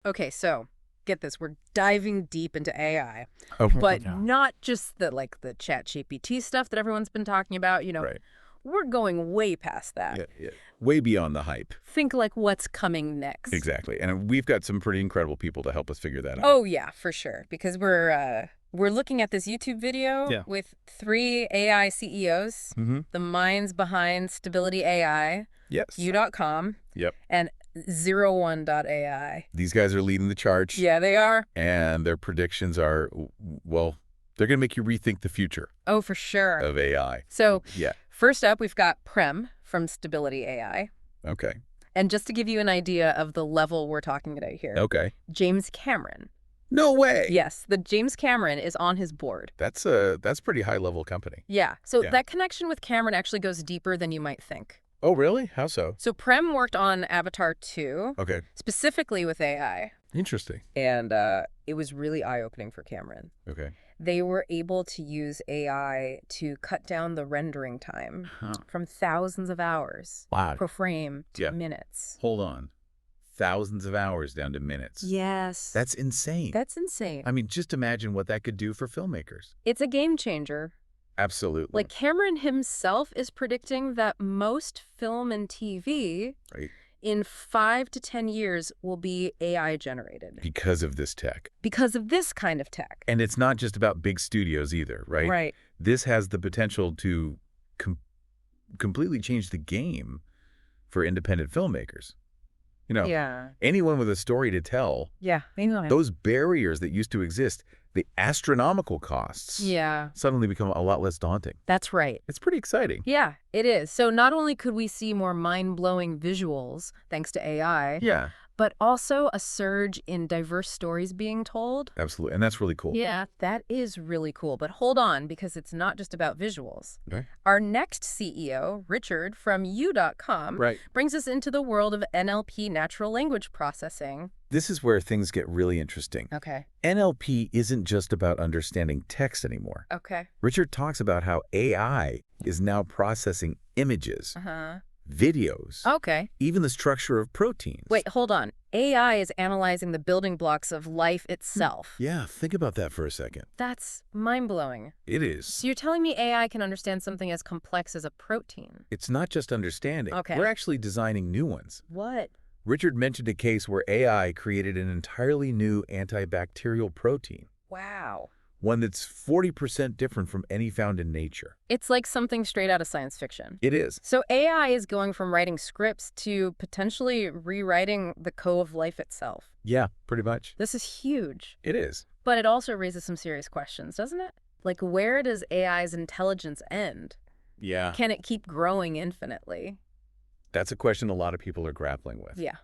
Okay, so get this. We're diving deep into AI, Oh, but yeah. not just the chat GPT stuff that everyone's been talking about. Right. We're going way past that. Yeah. Way beyond the hype. Think like what's coming next. Exactly. And we've got some pretty incredible people to help us figure that out. Oh, yeah, for sure. Because we're looking at this YouTube video with 3 AI CEOs, the minds behind Stability AI, Yes. U.com, Yep. and 01.ai. These guys are leading the charge. Yeah, they are. And their predictions are, well, they're going to make you rethink the future. Oh, for sure. Of AI. So, yeah. First up, we've got Prem from Stability AI. Okay. And just to give you an idea of the level we're talking about here. Okay. James Cameron. No way. Yes, the James Cameron is on his board. That's pretty high-level company. Yeah. So that connection with Cameron actually goes deeper than you might think. Oh, really? How so? So Prem worked on Avatar 2. Okay. Specifically with AI. Interesting. And it was really eye-opening for Cameron. Okay. They were able to use AI to cut down the rendering time from thousands of hours per frame to minutes. Hold on. Thousands of hours down to minutes. Yes. That's insane. That's insane. I mean, just imagine what that could do for filmmakers. It's a game changer. Absolutely. Like Cameron himself is predicting that most film and TV in 5 to 10 years will be AI generated. Because of this tech. Because of this kind of tech. And it's not just about big studios either, right? Right. This has the potential to completely change the game for independent filmmakers. Anyone with a story to tell, those barriers that used to exist, the astronomical costs, suddenly become a lot less daunting. That's right. It's pretty exciting. Yeah, it is. So not only could we see more mind-blowing visuals thanks to AI, but also a surge in diverse stories being told. Absolutely. And that's really cool. Yeah, that is really cool. But hold on, because it's not just about visuals. Okay. Our next CEO, Richard from U.com, brings us into the world of NLP, natural language processing. This is where things get really interesting. Okay. NLP isn't just about understanding text anymore. Okay. Richard talks about how AI is now processing images, videos, even the structure of proteins. Wait, hold on. AI is analyzing the building blocks of life itself. Yeah, think about that for a second. That's mind-blowing. It is. So you're telling me AI can understand something as complex as a protein? It's not just understanding. Okay. We're actually designing new ones. What? Richard mentioned a case where AI created an entirely new antibacterial protein. Wow. One that's 40% different from any found in nature. It's like something straight out of science fiction. It is. So AI is going from writing scripts to potentially rewriting the code of life itself. Yeah, pretty much. This is huge. It is. But it also raises some serious questions, doesn't it? Like, where does AI's intelligence end? Yeah. Can it keep growing infinitely? That's a question a lot of people are grappling with. Yeah.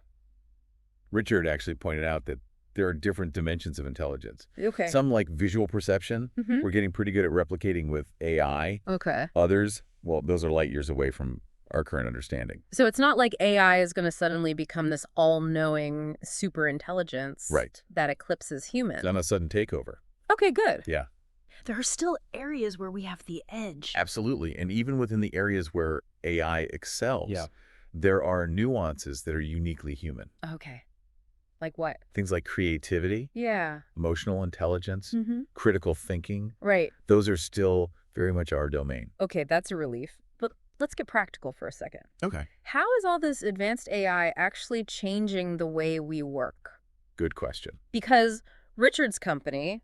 Richard actually pointed out that there are different dimensions of intelligence. Okay. Some, like visual perception, we're getting pretty good at replicating with AI. Okay. Others, well, those are light years away from our current understanding. So it's not like AI is going to suddenly become this all-knowing super intelligence that eclipses humans. It's not a sudden takeover. Okay, good. Yeah. There are still areas where we have the edge. Absolutely. And even within the areas where AI excels, there are nuances that are uniquely human. Okay. Like what? Things like creativity, emotional intelligence, critical thinking. Right. Those are still very much our domain. Okay, that's a relief. But let's get practical for a second. Okay. How is all this advanced AI actually changing the way we work? Good question. Because Richard's company,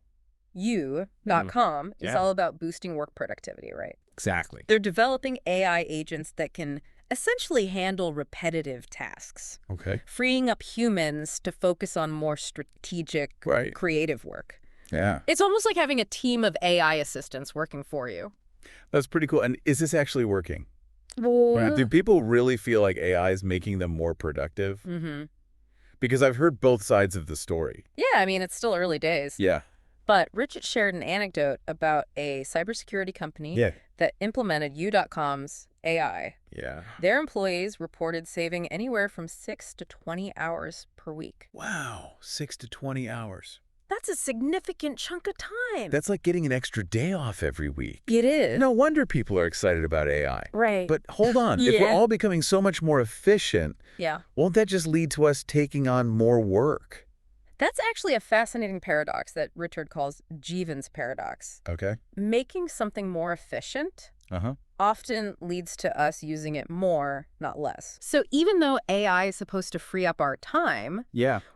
U.com, is all about boosting work productivity, right? Exactly. They're developing AI agents that can essentially handle repetitive tasks. Okay. Freeing up humans to focus on more strategic, creative work. Yeah. It's almost like having a team of AI assistants working for you. That's pretty cool. And is this actually working? Well, Do people really feel like AI is making them more productive? Because I've heard both sides of the story. Yeah, I mean, it's still early days. Yeah. But Richard shared an anecdote about a cybersecurity company that implemented U.com's AI. Yeah. Their employees reported saving anywhere from 6 to 20 hours per week. Wow, 6 to 20 hours. That's a significant chunk of time. That's like getting an extra day off every week. It is. No wonder people are excited about AI. Right. But hold on, if we're all becoming so much more efficient, won't that just lead to us taking on more work? That's actually a fascinating paradox that Richard calls Jeevan's paradox. Okay. Making something more efficient often leads to us using it more, not less. So even though AI is supposed to free up our time,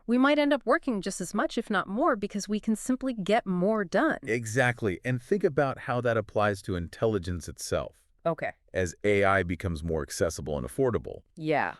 we might end up working just as much, if not more, because we can simply get more done. Exactly. And think about how that applies to intelligence itself. Okay. As AI becomes more accessible and affordable,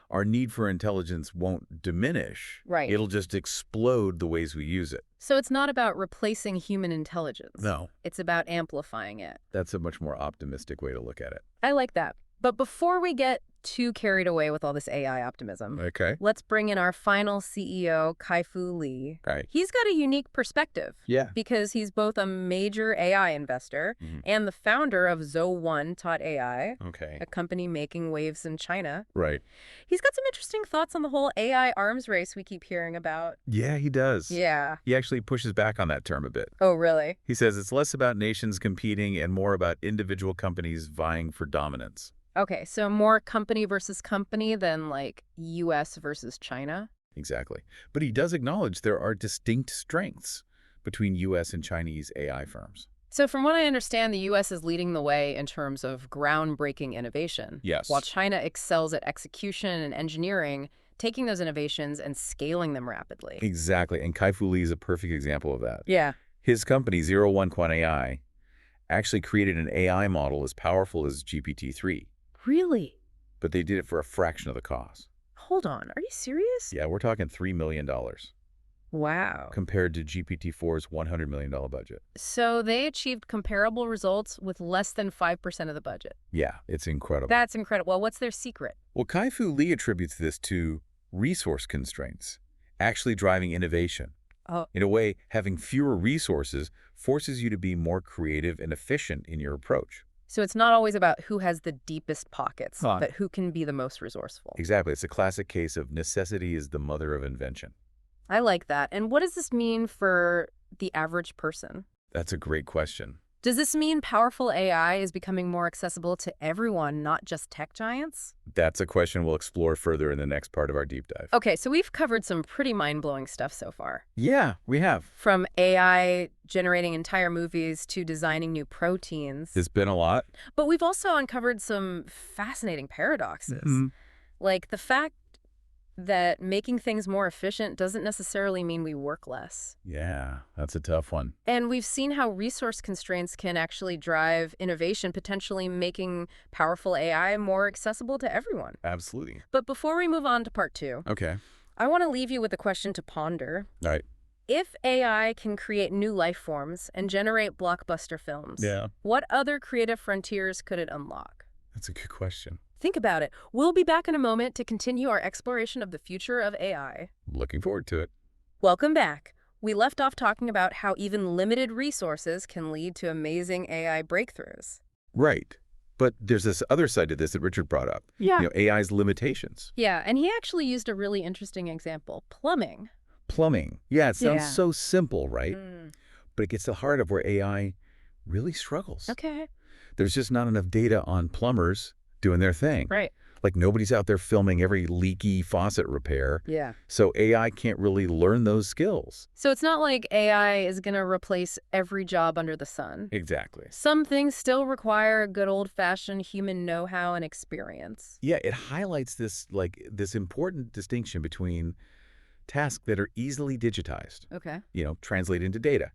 our need for intelligence won't diminish. Right. It'll just explode the ways we use it. So it's not about replacing human intelligence. No. It's about amplifying it. That's a much more optimistic way to look at it. I like that. But before we get too carried away with all this AI optimism, let's bring in our final CEO, Kai-Fu Lee. Right. He's got a unique perspective. Yeah. Because he's both a major AI investor and the founder of Zo1.ai, a company making waves in China. Right. He's got some interesting thoughts on the whole AI arms race we keep hearing about. Yeah, he does. Yeah. He actually pushes back on that term a bit. Oh, really? He says it's less about nations competing and more about individual companies vying for dominance. Okay, so more company versus company than like U.S. versus China? Exactly. But he does acknowledge there are distinct strengths between U.S. and Chinese AI firms. So from what I understand, the U.S. is leading the way in terms of groundbreaking innovation. Yes. While China excels at execution and engineering, taking those innovations and scaling them rapidly. Exactly. And Kai-Fu Lee is a perfect example of that. Yeah. His company, 01.ai, actually created an AI model as powerful as GPT-3. Really? But they did it for a fraction of the cost. Hold on. Are you serious? Yeah, we're talking $3 million. Wow. Compared to GPT-4's $100 million budget. So they achieved comparable results with less than 5% of the budget. Yeah, it's incredible. That's incredible. Well, what's their secret? Well, Kai-Fu Lee attributes this to resource constraints, actually driving innovation. In a way, having fewer resources forces you to be more creative and efficient in your approach. So it's not always about who has the deepest pockets, but who can be the most resourceful. Exactly. It's a classic case of necessity is the mother of invention. I like that. And what does this mean for the average person? That's a great question. Does this mean powerful AI is becoming more accessible to everyone, not just tech giants? That's a question we'll explore further in the next part of our deep dive. Okay, so we've covered some pretty mind-blowing stuff so far. Yeah, we have. From AI generating entire movies to designing new proteins. There's been a lot. But we've also uncovered some fascinating paradoxes. Like the fact that making things more efficient doesn't necessarily mean we work less. Yeah, that's a tough one. And we've seen how resource constraints can actually drive innovation, potentially making powerful AI more accessible to everyone. Absolutely. But before we move on to part 2, I want to leave you with a question to ponder. All right. If AI can create new life forms and generate blockbuster films, what other creative frontiers could it unlock? That's a good question. Think about it. We'll be back in a moment to continue our exploration of the future of AI. Looking forward to it. Welcome back. We left off talking about how even limited resources can lead to amazing AI breakthroughs. Right. But there's this other side to this that Richard brought up. Yeah. You know, AI's limitations. Yeah, and he actually used a really interesting example, plumbing. Plumbing. Yeah, it sounds so simple, right? But it gets to the heart of where AI really struggles. Okay. There's just not enough data on plumbers doing their thing. Right. Like nobody's out there filming every leaky faucet repair. Yeah. So AI can't really learn those skills. So it's not like AI is going to replace every job under the sun. Exactly. Some things still require good old-fashioned human know-how and experience. Yeah, it highlights this important distinction between tasks that are easily digitized. Okay. You know, translate into data.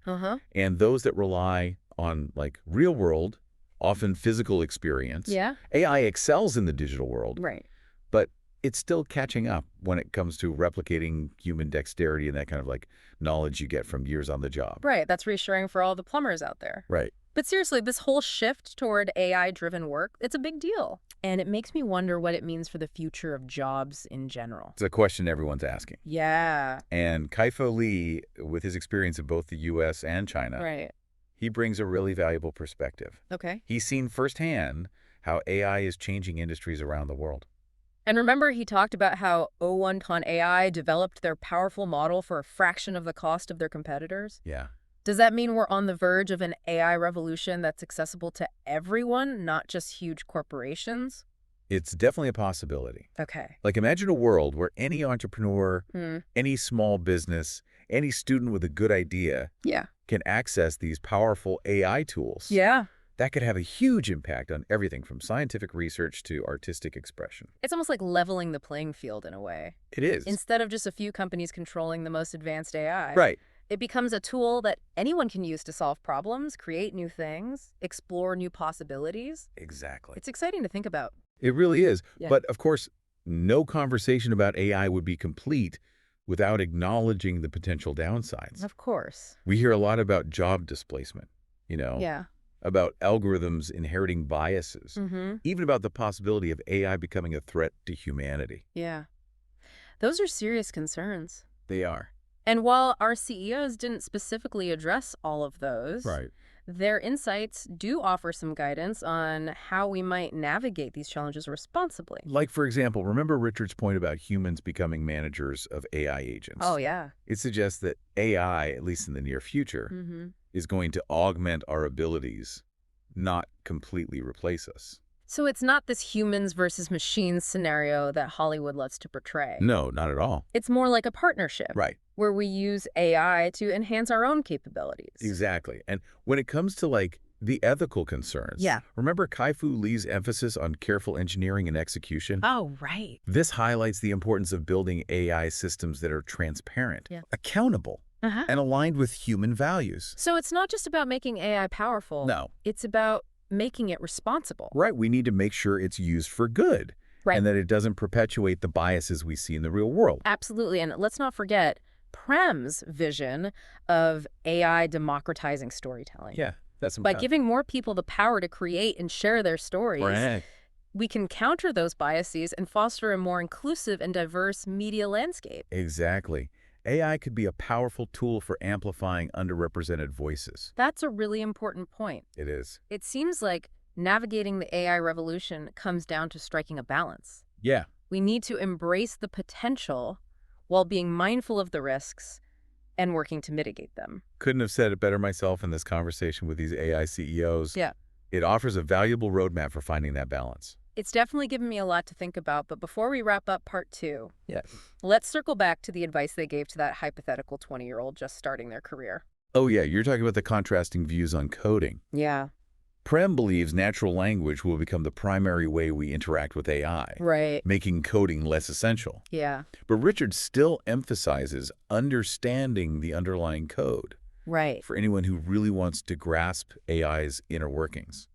And those that rely on like real world, often physical experience. Yeah. AI excels in the digital world. Right. But it's still catching up when it comes to replicating human dexterity and that kind of like knowledge you get from years on the job. Right. That's reassuring for all the plumbers out there. Right. But seriously, this whole shift toward AI-driven work, it's a big deal. And it makes me wonder what it means for the future of jobs in general. It's a question everyone's asking. Yeah. And Kai-Fu Lee, with his experience in both the U.S. and China, he brings a really valuable perspective. Okay. He's seen firsthand how AI is changing industries around the world. And remember, he talked about how Zo1.ai developed their powerful model for a fraction of the cost of their competitors? Yeah. Does that mean we're on the verge of an AI revolution that's accessible to everyone, not just huge corporations? It's definitely a possibility. Okay. Like imagine a world where any entrepreneur, any small business, any student with a good idea can access these powerful AI tools. Yeah. That could have a huge impact on everything from scientific research to artistic expression. It's almost like leveling the playing field in a way. It is. Instead of just a few companies controlling the most advanced AI. Right. It becomes a tool that anyone can use to solve problems, create new things, explore new possibilities. Exactly. It's exciting to think about. It really is. Yeah. But, of course, no conversation about AI would be complete without acknowledging the potential downsides. Of course. We hear a lot about job displacement, Yeah. About algorithms inheriting biases, even about the possibility of AI becoming a threat to humanity. Yeah. Those are serious concerns. They are. And while our CEOs didn't specifically address all of those, their insights do offer some guidance on how we might navigate these challenges responsibly. Like, for example, remember Richard's point about humans becoming managers of AI agents? Oh, yeah. It suggests that AI, at least in the near future, is going to augment our abilities, not completely replace us. So it's not this humans versus machines scenario that Hollywood loves to portray. No, not at all. It's more like a partnership. Right. Where we use AI to enhance our own capabilities. Exactly. And when it comes to, the ethical concerns, remember Kai-Fu Lee's emphasis on careful engineering and execution? Oh, right. This highlights the importance of building AI systems that are transparent, accountable, and aligned with human values. So it's not just about making AI powerful. No. It's about making it responsible. Right. We need to make sure it's used for good. Right. And that it doesn't perpetuate the biases we see in the real world. Absolutely. And let's not forget Prem's vision of AI democratizing storytelling. Yeah, that's By giving more people the power to create and share their stories, we can counter those biases and foster a more inclusive and diverse media landscape. Exactly. AI could be a powerful tool for amplifying underrepresented voices. That's a really important point. It is. It seems like navigating the AI revolution comes down to striking a balance. Yeah. We need to embrace the potential while being mindful of the risks and working to mitigate them. Couldn't have said it better myself in this conversation with these AI CEOs. Yeah. It offers a valuable roadmap for finding that balance. It's definitely given me a lot to think about, but before we wrap up part 2, let's circle back to the advice they gave to that hypothetical 20-year-old just starting their career. Oh, yeah, you're talking about the contrasting views on coding. Yeah. Prem believes natural language will become the primary way we interact with AI, making coding less essential. Yeah. But Richard still emphasizes understanding the underlying code for anyone who really wants to grasp AI's inner workings.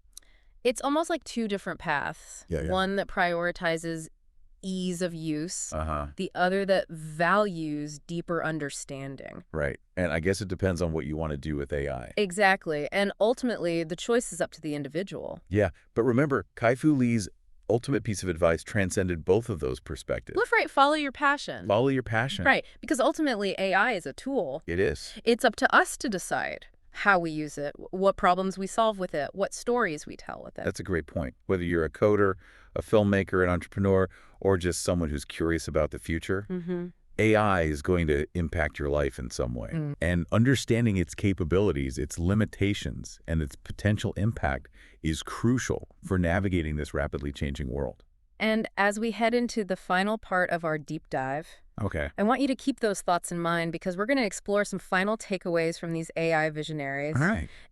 It's almost like two different paths. One that prioritizes ease of use, the other that values deeper understanding. Right. And I guess it depends on what you want to do with AI. Exactly. And ultimately, the choice is up to the individual. Yeah. But remember, Kai-Fu Lee's ultimate piece of advice transcended both of those perspectives. Left, right, follow your passion. Follow your passion. Right. Because ultimately, AI is a tool. It is. It's up to us to decide how we use it, what problems we solve with it, what stories we tell with it. That's a great point. Whether you're a coder, a filmmaker, an entrepreneur, or just someone who's curious about the future, AI is going to impact your life in some way. And understanding its capabilities, its limitations, and its potential impact is crucial for navigating this rapidly changing world. And as we head into the final part of our deep dive, I want you to keep those thoughts in mind because we're going to explore some final takeaways from these AI visionaries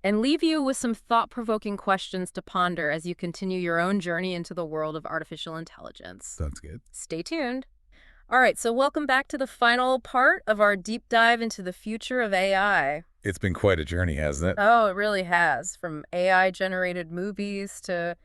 and leave you with some thought-provoking questions to ponder as you continue your own journey into the world of artificial intelligence. Sounds good. Stay tuned. All right, so welcome back to the final part of our deep dive into the future of AI. It's been quite a journey, hasn't it? Oh, it really has. From AI-generated movies to,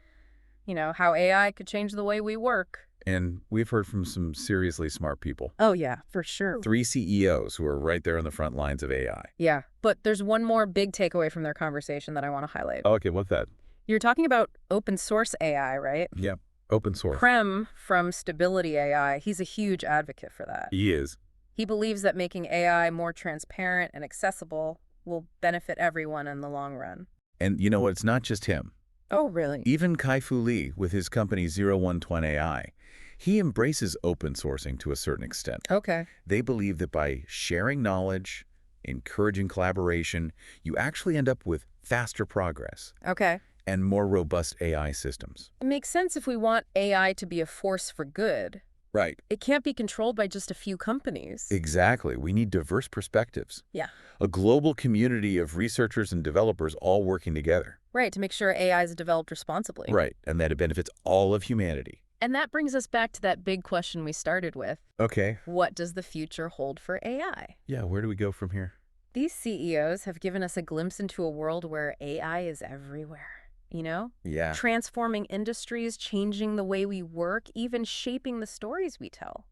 how AI could change the way we work. And we've heard from some seriously smart people. Oh, yeah, for sure. 3 CEOs who are right there on the front lines of AI. Yeah, but there's one more big takeaway from their conversation that I want to highlight. Oh, okay, what's that? You're talking about open source AI, right? Yeah, open source. Prem from Stability AI, he's a huge advocate for that. He is. He believes that making AI more transparent and accessible will benefit everyone in the long run. And you know what? It's not just him. Oh, really? Even Kai-Fu Lee with his company 0120 AI, he embraces open sourcing to a certain extent. Okay. They believe that by sharing knowledge, encouraging collaboration, you actually end up with faster progress. Okay. And more robust AI systems. It makes sense if we want AI to be a force for good. Right. It can't be controlled by just a few companies. Exactly. We need diverse perspectives. Yeah. A global community of researchers and developers all working together. Right, to make sure AI is developed responsibly. Right, and that it benefits all of humanity. And that brings us back to that big question we started with. Okay. What does the future hold for AI? Yeah, where do we go from here? These CEOs have given us a glimpse into a world where AI is everywhere. Yeah. Transforming industries, changing the way we work, even shaping the stories we tell.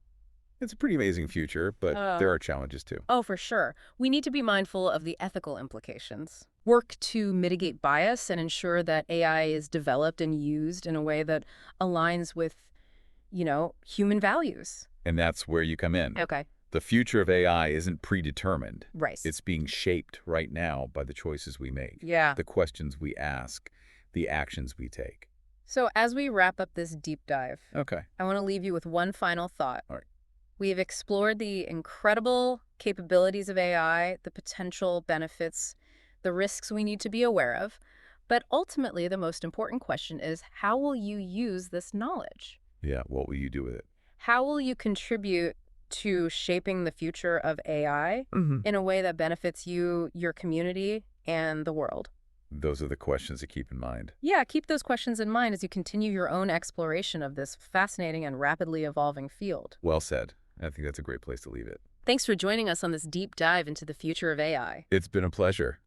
It's a pretty amazing future, but there are challenges too. Oh, for sure. We need to be mindful of the ethical implications. Work to mitigate bias and ensure that AI is developed and used in a way that aligns with, human values. And that's where you come in. Okay. The future of AI isn't predetermined. Right. It's being shaped right now by the choices we make. Yeah. The questions we ask, the actions we take. So as we wrap up this deep dive, Okay. I want to leave you with one final thought. All right. We have explored the incredible capabilities of AI, the potential benefits, the risks we need to be aware of. But ultimately, the most important question is, how will you use this knowledge? Yeah, what will you do with it? How will you contribute to shaping the future of AI in a way that benefits you, your community, and the world? Those are the questions to keep in mind. Yeah, keep those questions in mind as you continue your own exploration of this fascinating and rapidly evolving field. Well said. I think that's a great place to leave it. Thanks for joining us on this deep dive into the future of AI. It's been a pleasure.